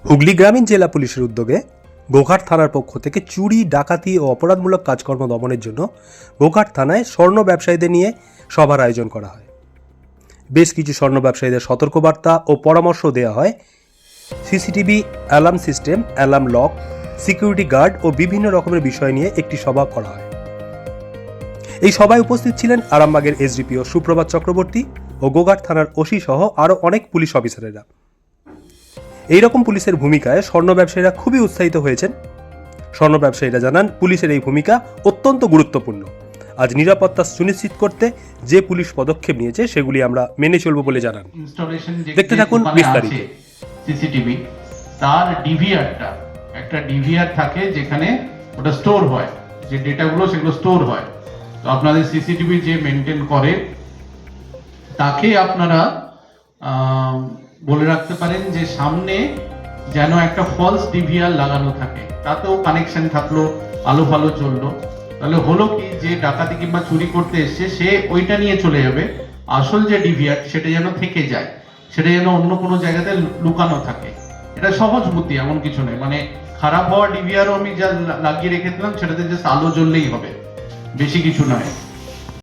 হুগলি গ্রামীণ জেলা পুলিশের উদ্যোগে গোঘাট থানার পক্ষ থেকে চুরি, ডাকাতি ও অপরাধমূলক কাজকর্ম দমনের জন্য গোঘাট থানায় স্বর্ণ ব্যবসায়ীদের নিয়ে সভার আয়োজন করা হয়। বেশ কিছু স্বর্ণ ব্যবসায়ীদের সতর্কবার্তা ও পরামর্শ দেওয়া হয়। CCTV, alarm system, alarm lock, security guard ও বিভিন্ন রকমের বিষয় নিয়ে একটি সভা করা হয়। এই সভায় উপস্থিত ছিলেন আরামবাগের এসডিপিও সুপ্রভাত চক্রবর্তী ও গোঘাট থানার ওসি সহ আরও অনেক পুলিশ অফিসারেরা। এইরকম পুলিশের ভূমিকায় স্বর্ণ ব্যবসায়ীরা খুবই উৎসাহিত হয়েছেন। স্বর্ণ ব্যবসায়ীরা জানান, পুলিশের এই ভূমিকা অত্যন্ত গুরুত্বপূর্ণ। আজ নিরাপত্তা সুনিশ্চিত করতে যে পুলিশ পদক্ষেপ নিয়েছে সেগুলি আমরা মেনে চলব বলে জানান। দেখতে থাকুন বিস্তারিত। সিসিটিভি তার ডিভিআরটা একটা ডিভিআর থাকে যেখানে ওটা স্টোর হয়, যে ডেটাগুলো সেগুলো স্টোর হয়। তো আপনাদের সিসিটিভি যে মেনটেন করে তাকে আপনারা বলে রাখতে পারেন যে সামনে যেন একটা ফলস ডিভিআর লাগানো থাকে, তাতেও কানেকশন থাকলো, আলো ফালো চললো। তাহলে হলো কি, যে ডাকাতি কিংবা চুরি করতে এসছে সে ওইটা নিয়ে চলে যাবে, আসল যে ডিভিআর সেটা যেন থেকে যায়, সেটা যেন অন্য কোনো জায়গাতে লুকানো থাকে। এটা সহজ বুদ্ধি, এমন কিছু নেই। মানে খারাপ হওয়া ডিভিআরও আমি যা লাগিয়ে রেখেছিলাম সেটাতে জাস্ট আলো জ্বললেই হবে, বেশি কিছু নয়।